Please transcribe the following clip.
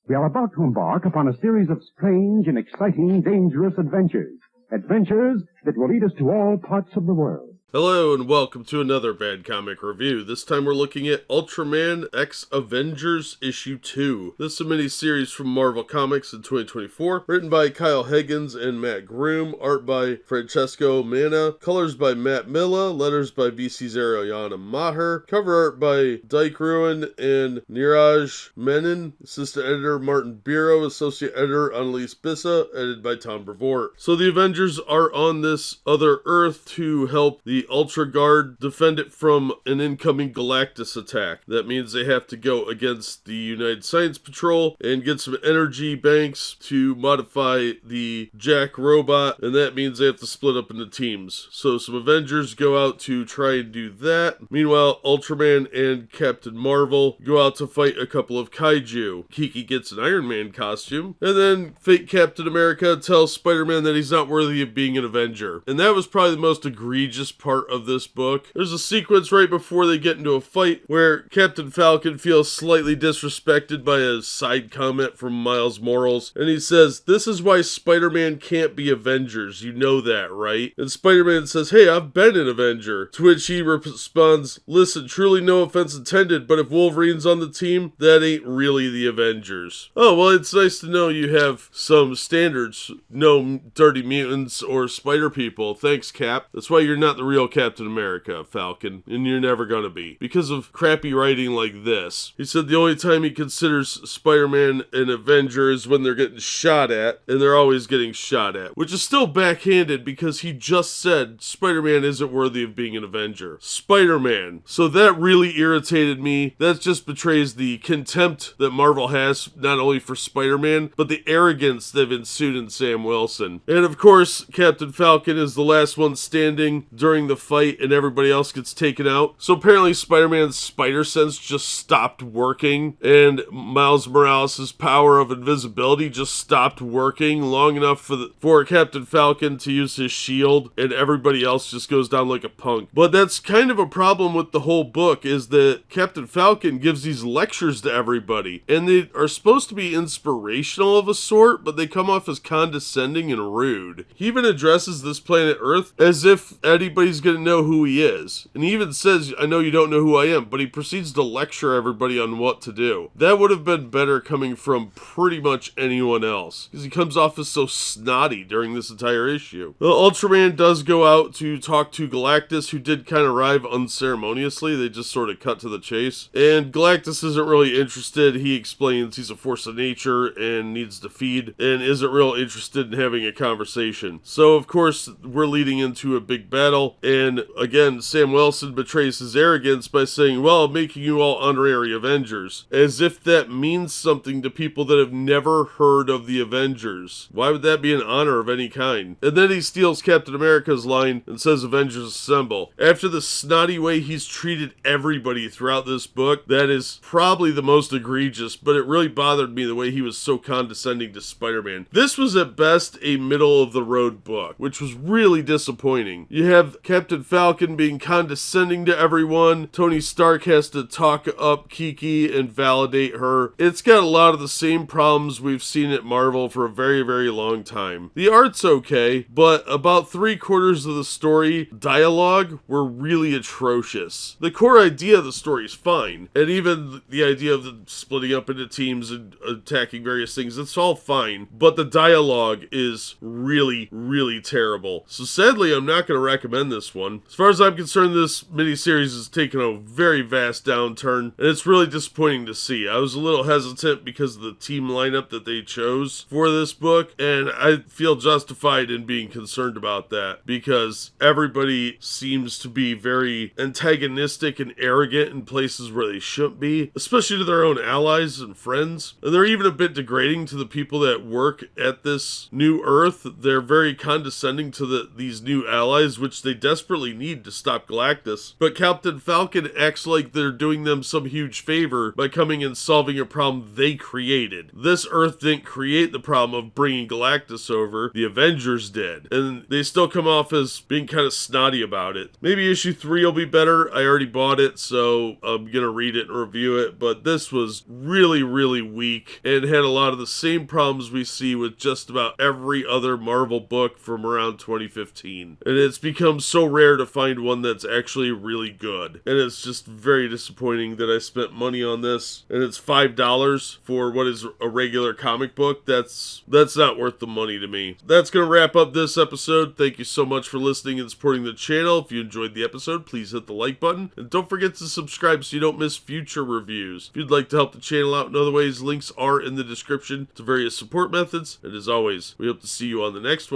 We are about to embark upon a series of strange and exciting, dangerous adventures. Adventures that will lead us to all parts of the world. Hello and welcome to another Bad Comic Review. This time we're looking at Ultraman X Avengers Issue 2. This is a mini-series from Marvel Comics in 2024, written by Kyle Higgins and Matt Groom, art by Francesco, Manna, colors by Milla, letters by VC's Ariana, Maher, cover art by Dike, Ruan, and Neeraj, Menon, assistant editor Martin Biro, associate editor Annalise Bissa, edited by Tom Brevoort. So the Avengers are on this other Earth to help the Ultra Guard defend it from an incoming Galactus attack. That means they have to go against the United Science Patrol and get some energy banks to modify the Jack robot, and that means they have to split up into teams. So some Avengers go out to try and do that. Meanwhile, Ultraman and Captain Marvel go out to fight a couple of kaiju. Kiki gets an Iron Man costume, and then fake Captain America tells Spider-Man that he's not worthy of being an Avenger. And that was probably the most egregious part of this book. There's a sequence right before they get into a fight where Captain Falcon feels slightly disrespected by a side comment from Miles Morales, and he says, "This is why Spider-Man can't be Avengers, you know that, right?" And Spider-Man says, "Hey, I've been an Avenger," to which he responds, "Listen, truly no offense intended, but if Wolverine's on the team, that ain't really the Avengers." Oh, well, it's nice to know you have some standards, no dirty mutants or spider people. Thanks, Cap. That's why you're not the real Captain America, Falcon, and you're never gonna be, because of crappy writing like this. He said the only time he considers Spider-Man an Avenger is when they're getting shot at, and they're always getting shot at, which is still backhanded because he just said Spider-Man isn't worthy of being an Avenger. Spider-Man. So that really irritated me. That just betrays the contempt that Marvel has, not only for Spider-Man, but the arrogance that ensued in Sam Wilson. And of course, Captain Falcon is the last one standing during the fight, and everybody else gets taken out. So apparently Spider-Man's spider sense just stopped working, and Miles Morales' power of invisibility just stopped working long enough for Captain Falcon to use his shield, and everybody else just goes down like a punk. But that's kind of a problem with the whole book, is that Captain Falcon gives these lectures to everybody, and they are supposed to be inspirational of a sort, but they come off as condescending and rude. He even addresses this planet Earth as if anybody's gonna know who he is. And he even says, "I know you don't know who I am," but he proceeds to lecture everybody on what to do. That would have been better coming from pretty much anyone else, because he comes off as so snotty during this entire issue. Well, Ultraman does go out to talk to Galactus, who did kind of arrive unceremoniously. They just sort of cut to the chase. And Galactus isn't really interested. He explains he's a force of nature and needs to feed, and isn't real interested in having a conversation. So, of course, we're leading into a big battle, and again, Sam Wilson betrays his arrogance by saying, "Well, I'm making you all honorary Avengers," as if that means something to people that have never heard of the Avengers. Why would that be an honor of any kind? And then he steals Captain America's line and says, "Avengers assemble." After the snotty way he's treated everybody throughout this book, that is probably the most egregious, but it really bothered me the way he was so condescending to Spider-Man. This was at best a middle-of-the-road book, which was really disappointing. You have Captain Falcon being condescending to everyone. Tony Stark has to talk up Kiki and validate her. It's got a lot of the same problems we've seen at Marvel for a very, very long time. The art's okay, but about 3/4 of the story dialogue were really atrocious. The core idea of the story is fine, and even the idea of the splitting up into teams and attacking various things, it's all fine, but the dialogue is really, really terrible. So sadly, I'm not going to recommend this one. As far as I'm concerned, this miniseries has taken a very vast downturn, and it's really disappointing to see. I was a little hesitant because of the team lineup that they chose for this book, and I feel justified in being concerned about that, because everybody seems to be very antagonistic and arrogant in places where they shouldn't be, especially to their own allies and friends. And they're even a bit degrading to the people that work at this new Earth. They're very condescending to these new allies, which they desperately desperately need to stop Galactus, but Captain Falcon acts like they're doing them some huge favor by coming and solving a problem they created. This Earth didn't create the problem of bringing Galactus over, the Avengers did, and they still come off as being kind of snotty about it. Maybe issue 3 will be better. I already bought it, so I'm gonna read it and review it, but this was really, really weak and had a lot of the same problems we see with just about every other Marvel book from around 2015. And it's become so rare to find one that's actually really good. And it's just very disappointing that I spent money on this, and it's $5 for what is a regular comic book. That's not worth the money to me. That's gonna wrap up this episode. Thank you so much for listening and supporting the channel. If you enjoyed the episode, please hit the like button, and don't forget to subscribe so you don't miss future reviews. If you'd like to help the channel out in other ways, links are in the description to various support methods, and as always, we hope to see you on the next one.